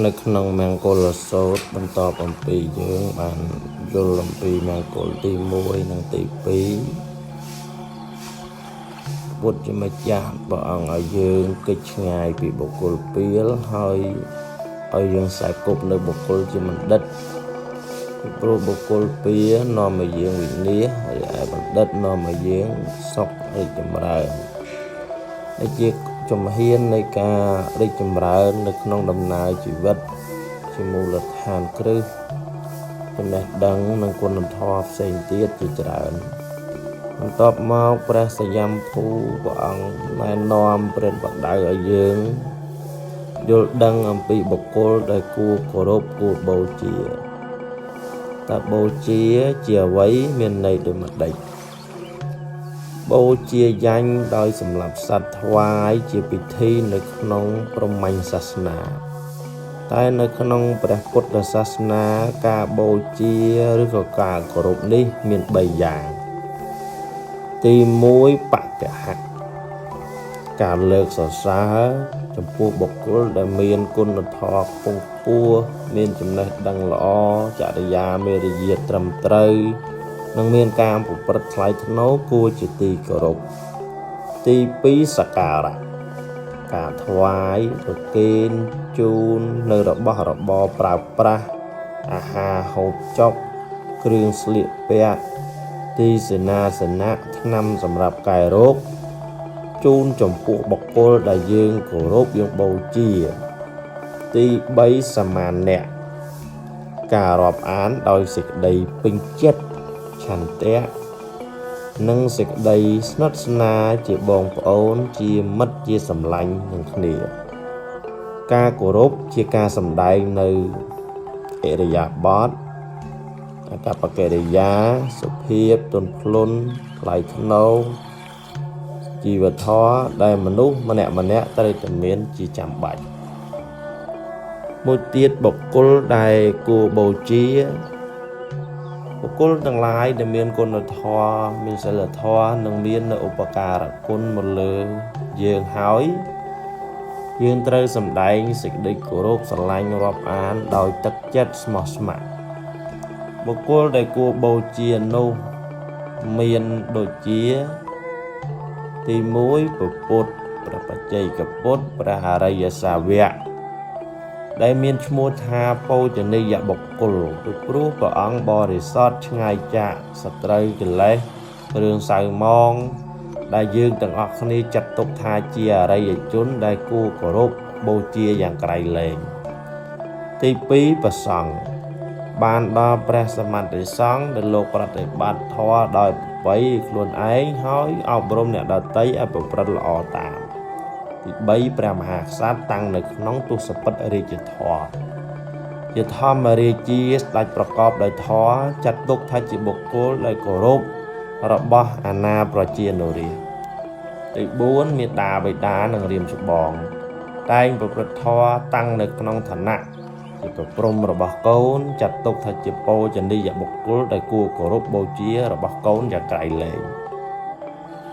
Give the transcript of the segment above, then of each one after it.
នៅក្នុងមង្គលសូត្របន្តអំពីយើងបានយល់អំពីមង្គលទី1និងទី2ពុទ្ធជាម្ចាស់ព្រះអង្គឲ្យយើងគេចឆ្ងាយពីបុគ្គលពីលហើយឲ្យយើងខ្សែគប់នៅបុគ្គលជាបណ្ឌិតពីព្រោះបុគ្គលពីលនាំឲ្យយើងវិនាសហើយឯបណ្ឌិតនាំឲ្យយើងសុខរីកចម្រើននេះជាជំហាននៃការរីកចម្រើននៅក្នុងដំណើរជីវិតជាមូលដ្ឋានគ្រឹះចំណេះដឹងនិងគុណធម៌ផ្សេងទៀតជាច្រើនបន្ទាប់មកព្រះសយំភូព្រះអង្គណែនាំព្រះបដៅឲ្យយើងយល់ដឹងអំពីបុគ្គលដែលគួរគោរពគួរបូជាតើបូជាជាអ្វីមានន័យដូចម្ដេចបូជាយ៉ាញ់ដោយសម្លាប់សត្វថ្វាយជាពិធីនៅក្នុងព្រហ្មញ្ញសាសនាតែនៅក្នុងព្រះពុទ្ធសាសនាការបូជាឬក៏ការគោរពនេះមាន3យ៉ាងទី1បច្ចហៈការលើកសរសើរចំពោះបុគ្គលដែលមានគុណធម៌ខ្ពង់ខ្ពស់មានចំណេះដឹងល្អចរិយាមេរយាទត្រឹមត្រូវនិងមានការប្រព្រឹត្តថ្លៃថ្នូរគួរជាទីគោរពទី2សក្ការៈការថ្វាយប្រគេនជូននៅរបស់របរប្រើប្រាស់អាហារហូបចុកគ្រឿងស្លៀកពាក់ទីសេនាសនៈថ្នាំសម្រាប់កែរោគជូនចំពោះបុគ្គលដែលយើងគោរពយើងបូជាទី3សមានៈការរាប់អានដោយសេចក្តីពេញចិត្តឆន្ទៈនិងសេចក្តីស្និទ្ធស្នាលជាបងប្អូនជាមិត្តជាសម្លាញ់នឹងគ្នាការគោរពជាការសម្ដែងនៅឥរិយាបថអាកប្បកិរិយាសុភាពទន់ភ្លន់ថ្លៃថ្នូរជីវធម៌ដែលមនុស្សម្នាក់ត្រូវតែមានជាចាំបាច់មួយទៀតបុគ្គលដែលគួរបូជាបុគ្គលទាំងឡាយដែលមានគុណធម៌មានសិលធម៌និងមាននៅឧបការៈគុណមកលើយើងហើយយើងត្រូវសម្ដែងសេចក្តីគោរពស្រឡាញ់រាប់អានដោយទឹកចិត្តស្មោះស្ម័គ្របុគ្គលដែលគួរបូជានោះមានដូចជាទី1ព្រះពុទ្ធព្រះបច្ចេកពុទ្ធព្រះអរិយសាវកដែលមានឈ្មោះថាបូជនីយបុគ្គលពីព្រោះព្រះអង្គបរិសុទ្ធឆ្ងាយចាកសត្រូវកិលេសរឿងសៅហ្មងដែលយើងទាំងអស់គ្នាចាត់ទុកថាជាអរិយជនដែលគួរគោរពបូជាយ៉ាងក្រៃលែងទី2ព្រះសង្ឃបានដល់ព្រះសម្មាសម្ពុទ្ធសង្ឃដែលលោកប្រតិបត្តិធម៌ដោយប្រពៃខ្លួនឯងហើយអប់រំអ្នកដទៃឲ្យប្រព្រឹត្តល្អតាមទី3ព្រះមហាក្សត្រតាំងនៅក្នុងទសពិធរាជធម៌ជាធម្មរាជាស្ដេចប្រកបដោយធម៌ចាត់ទុកថាជាបុគ្គលដែលគោរពរបស់អាណាប្រជានុរាស្ត្រទី4មេត្តាបិតានិងរៀមច្បងតែងប្រព្រឹត្តធម៌តាំងនៅក្នុងឋានៈជាប្រព្រំរបស់កូនចាត់ទុកថាជាបូជនីយបុគ្គលដែលគួរគោរពបូជារបស់កូនយ៉ាងក្រៃលែង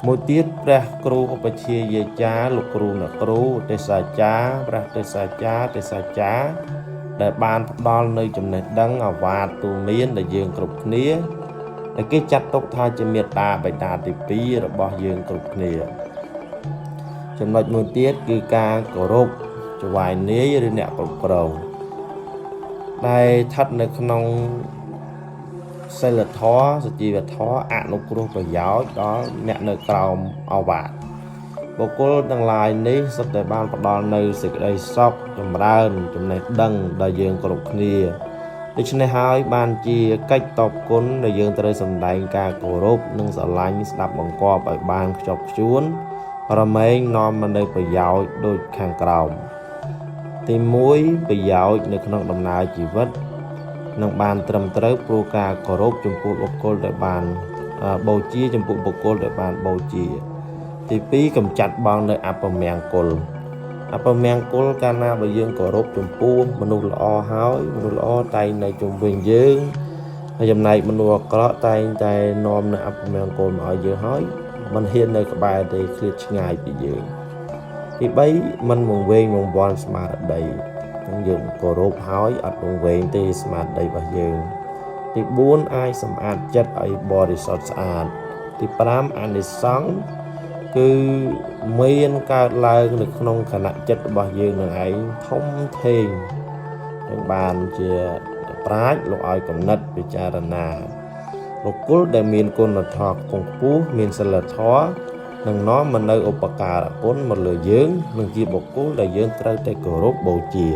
មួយទៀតព្រះគ្រូឧបជាយាចាលោកគ្រូអ្នកគ្រូទេសសាចារ្យព្រះទេសសាចារ្យទេសសាចារ្យដែលបានផ្ដល់នៅចំណេះដឹងអាវាតទូមានដែលយើងគ្រប់គ្នាដែលគេចាត់ទុកថាជាមេត្តាបិតាទី2របស់យើងគ្រប់គ្នាចំណុចមួយទៀតគឺការគោរពចវាយនាយឬអ្នកគ្រប់គ្រងដែលស្ថិតនៅក្នុងសិលធម៌សុជីវធម៌អនុគ្រោះប្រយោជន៍ដល់អ្នកនៅក្រោមអាវាតបុគ្គលទាំងឡាយនេះសុទ្ធតែបានផ្ដល់នៅសេចក្តីសុខចម្រើនចំណេះដឹងដល់យើងគ្រប់គ្នាដូច្នេះហើយបានជាកិច្ចតបគុណដែលយើងត្រូវសម្ដែងការគោរពនិងស្រឡាញ់ស្ដាប់បង្គាប់ឲ្យបានខ្ជាប់ខ្ជួនរមែងនាំមកនៅប្រយោជន៍ដូចខាងក្រោមទី1ប្រយោជន៍នៅក្នុងដំណើរជីវិតនឹងបានត្រឹមត្រូវព្រោះការគោរពចំពោះបុគ្គលដែលបានបូជាចំពោះបុគ្គលដែលបានបូជាទី2កម្ចាត់បងនៅអពមង្គលកាលណាបើយើងគោរពចំពោះមនុស្សល្អហើយមនុស្សល្អតែងនៅជុំវិញយើងហើយចំណែកមនុស្សអាក្រក់តែងតែនាំនៅអពមង្គលមកឲ្យយើងហើយមិនហ៊ាននៅក្បែរទេឃ្លាតឆ្ងាយពីយើងទី3មិនវង្វេងវង្វាន់ស្មារតី នឹងយើងគោរពហើយអត់វង្វេងទេស្មារតីរបស់យើងទី4អាចសម្អាតចិត្តឲ្យបរិសុទ្ធស្អាតទី5អានិសង្ឃគឺមានកើតឡើងនៅក្នុងគណៈចិត្តរបស់យើងនឹងឯងធំធេងនឹងបានជាប្រាជ្ញលោកឲ្យកំណត់ពិចារណាបុគ្គលដែលមានគុណធម៌ខ្ពស់មានសិលធម៌នឹងនាំមកនៅឧបការៈគុណមកលើយើងនឹងជាបុគ្គលដែលយើងត្រូវតែគោរពបូជា